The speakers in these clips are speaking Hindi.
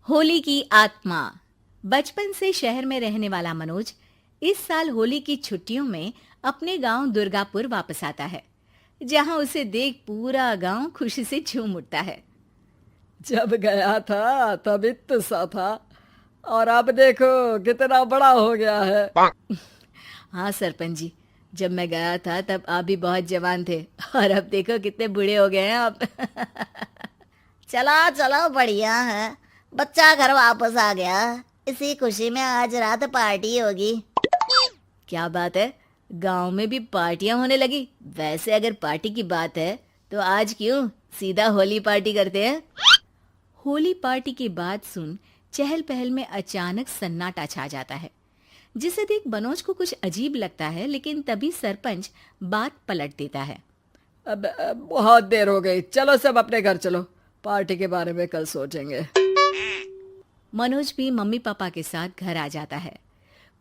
होली की आत्मा। बचपन से शहर में रहने वाला मनोज इस साल होली की छुट्टियों में अपने गांव दुर्गापुर वापस आता है, जहां उसे देख पूरा गांव खुशी से झूम उठता है। जब गया था तब इतना सा था और अब देखो कितना बड़ा हो गया है। हाँ सरपंच जी, जब मैं गया था तब आप भी बहुत जवान थे और अब देखो कितने बूढ़े हो गए हैं आप। चलो चलो, बढ़िया है। बच्चा घर वापस आ गया। इसी खुशी में आज रात पार्टी होगी। क्या बात है, गांव में भी पार्टियां होने लगी। वैसे अगर पार्टी की बात है तो आज क्यों सीधा होली पार्टी करते हैं। होली पार्टी की बात सुन चहल पहल में अचानक सन्नाटा छा जाता है, जिसे देख मनोज को कुछ अजीब लगता है, लेकिन तभी सरपंच बात पलट देता है। अब बहुत देर हो गई, चलो सब अपने घर चलो, पार्टी के बारे में कल सोचेंगे। मनोज भी मम्मी पापा के साथ घर आ जाता है,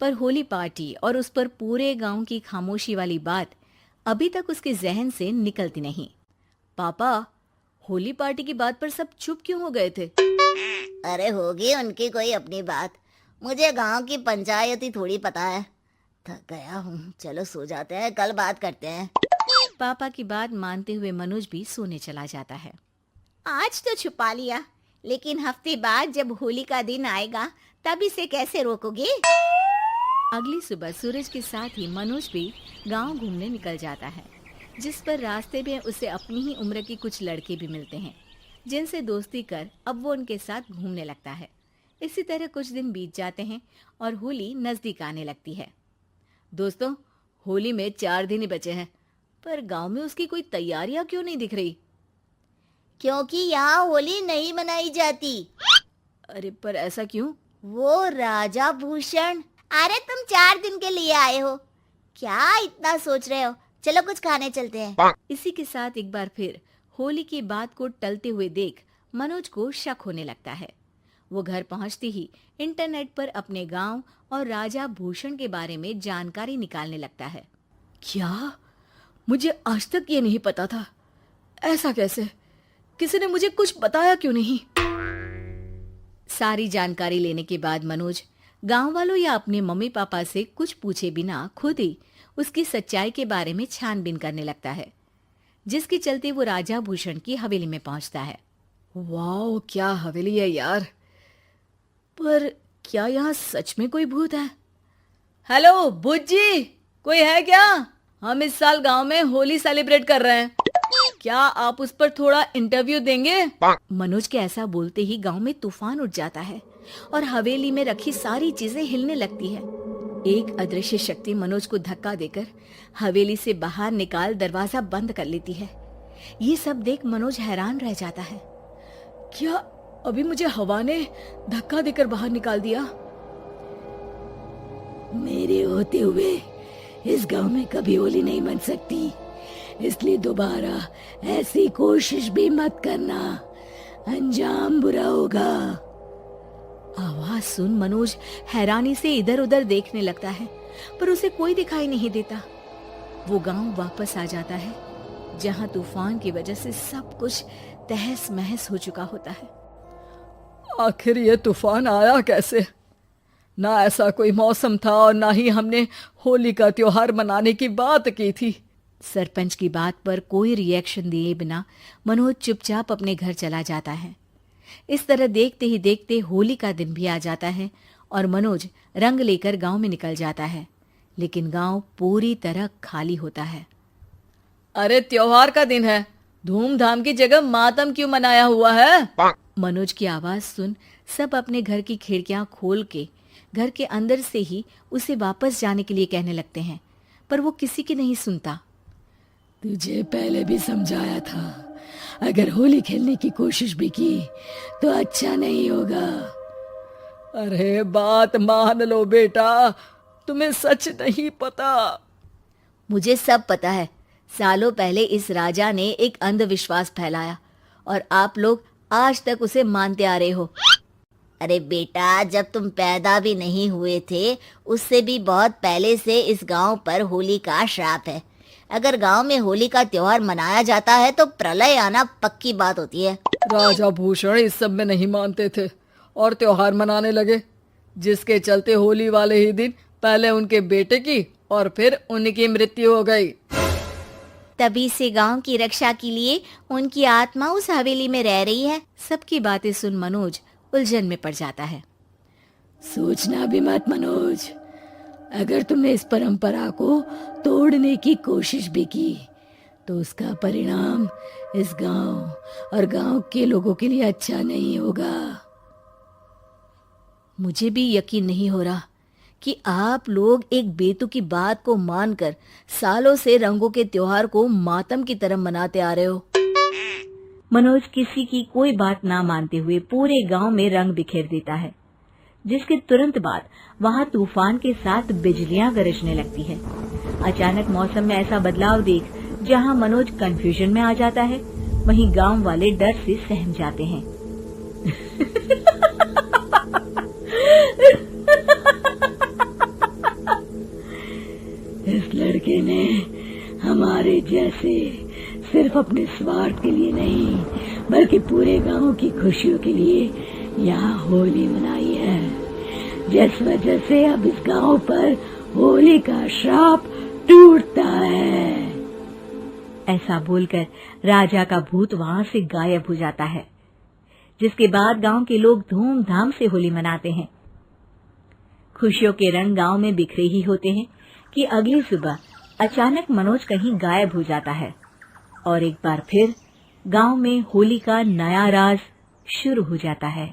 पर होली पार्टी और उस पर पूरे गांव की खामोशी वाली बात अभी तक उसके जहन से निकलती नहीं। पापा, होली पार्टी की बात पर सब चुप क्यों हो गए थे? अरे होगी उनकी कोई अपनी बात। मुझे गांव की पंचायत ही थोड़ी पता है। थक गया हूँ, चलो सो जाते हैं, कल बात करते हैं। पापा की बात मानते हुए मनोज भी सोने चला जाता है। आज तो छुपा लिया, लेकिन हफ्ते बाद जब होली का दिन आएगा तब इसे कैसे रोकोगे? अगली सुबह सूरज के साथ ही मनोज भी गांव घूमने निकल जाता है, जिस पर रास्ते में उसे अपनी ही उम्र के कुछ लड़के भी मिलते हैं, जिनसे दोस्ती कर अब वो उनके साथ घूमने लगता है। इसी तरह कुछ दिन बीत जाते हैं और होली नजदीक आने लगती है। दोस्तों, होली में 4 दिन ही बचे हैं, पर गांव में उसकी कोई तैयारियां क्यों नहीं दिख रही? क्योंकि यहाँ होली नहीं मनाई जाती। अरे पर ऐसा क्यों? वो राजा भूषण। अरे तुम 4 दिन के लिए आए हो, क्या इतना सोच रहे हो? चलो कुछ खाने चलते हैं। इसी के साथ एक बार फिर होली की बात को टलते हुए देख मनोज को शक होने लगता है। वो घर पहुंचते ही इंटरनेट पर अपने गांव और राजा भूषण के बारे में जानकारी निकालने लगता है। क्या? मुझे आज तक ये नहीं पता था। ऐसा कैसे? किसी ने मुझे कुछ बताया क्यों नहीं? सारी जानकारी लेने के बाद मनोज गांव वालों या अपने मम्मी पापा से कुछ पूछे बिना खुद ही उसकी सच्चाई के बारे में छानबीन करने लगता है, जिसके चलते वो राजा भूषण की हवेली में पहुंचता है। वाह, क्या हवेली है यार। पर क्या यहाँ सच में कोई भूत है? हेलो भूत जी, कोई है क्या? हम इस साल गांव में होली सेलिब्रेट कर रहे हैं, क्या आप उस पर थोड़ा इंटरव्यू देंगे? मनोज के ऐसा बोलते ही गांव में तूफान उठ जाता है और हवेली में रखी सारी चीजें हिलने लगती है। एक अदृश्य शक्ति मनोज को धक्का देकर हवेली से बाहर निकाल दरवाजा बंद कर लेती है। ये सब देख मनोज हैरान रह जाता है। क्या अभी मुझे हवा ने धक्का देकर बाहर निकाल दिया? मेरे होते हुए इस गांव में कभी होली नहीं बन सकती, इसलिए दोबारा ऐसी कोशिश भी मत करना, अंजाम बुरा होगा। आवाज सुन मनोज हैरानी से इधर उधर देखने लगता है, पर उसे कोई दिखाई नहीं देता। वो गांव वापस आ जाता है, जहां तूफान की वजह से सब कुछ तहस महस हो चुका होता है। आखिर ये तूफान आया कैसे? ना ऐसा कोई मौसम था और ना ही हमने होली का त्योहार मनाने की बात की थी। सरपंच की बात पर कोई रिएक्शन दिए बिना मनोज चुपचाप अपने घर चला जाता है। इस तरह देखते ही देखते होली का दिन भी आ जाता है और मनोज रंग लेकर गांव में निकल जाता है, लेकिन गांव पूरी तरह खाली होता है। अरे त्योहार का दिन है, धूमधाम की जगह मातम क्यों मनाया हुआ है? मनोज की आवाज सुन सब अपने घर की खिड़कियां खोल के घर के अंदर से ही उसे वापस जाने के लिए कहने लगते हैं, पर वो किसी की नहीं सुनता। तुझे पहले भी समझाया था, अगर होली खेलने की कोशिश भी की तो अच्छा नहीं होगा। अरे बात मान लो बेटा, तुम्हें सच नहीं पता। मुझे सब पता है। सालों पहले इस राजा ने एक अंधविश्वास फैलाया और आप लोग आज तक उसे मानते आ रहे हो। अरे बेटा, जब तुम पैदा भी नहीं हुए थे उससे भी बहुत पहले से इस गांव पर होली का श्राप है। अगर गांव में होली का त्योहार मनाया जाता है तो प्रलय आना पक्की बात होती है। राजा भूषण इस सब में नहीं मानते थे और त्योहार मनाने लगे, जिसके चलते होली वाले ही दिन पहले उनके बेटे की और फिर उनकी मृत्यु हो गई। तभी से गांव की रक्षा के लिए उनकी आत्मा उस हवेली में रह रही है। सबकी बातें सुन मनोज उलझन में पड़ जाता है। सोचना भी मत मनोज, अगर तुमने इस परंपरा को तोड़ने की कोशिश भी की तो उसका परिणाम इस गांव और गांव के लोगों के लिए अच्छा नहीं होगा। मुझे भी यकीन नहीं हो रहा कि आप लोग एक बेतुकी बात को मानकर सालों से रंगों के त्योहार को मातम की तरह मनाते आ रहे हो। मनोज किसी की कोई बात ना मानते हुए पूरे गांव में रंग बिखेर देता है, जिसके तुरंत बाद वहां तूफान के साथ बिजलियां गरजने लगती है। अचानक मौसम में ऐसा बदलाव देख जहां मनोज कंफ्यूजन में आ जाता है, वहीं गांव वाले डर से सहम जाते हैं। इस लड़के ने हमारे जैसे सिर्फ अपने स्वार्थ के लिए नहीं बल्कि पूरे गांव की खुशियों के लिए यहाँ होली मनाई है, जिस वजह से अब इस गांव पर होली का श्राप टूटता है। ऐसा बोलकर राजा का भूत वहां से गायब हो जाता है, जिसके बाद गांव के लोग धूमधाम से होली मनाते हैं। खुशियों के रंग गांव में बिखरे ही होते हैं कि अगली सुबह अचानक मनोज कहीं गायब हो जाता है और एक बार फिर गांव में होली का नया राज शुरू हो जाता है।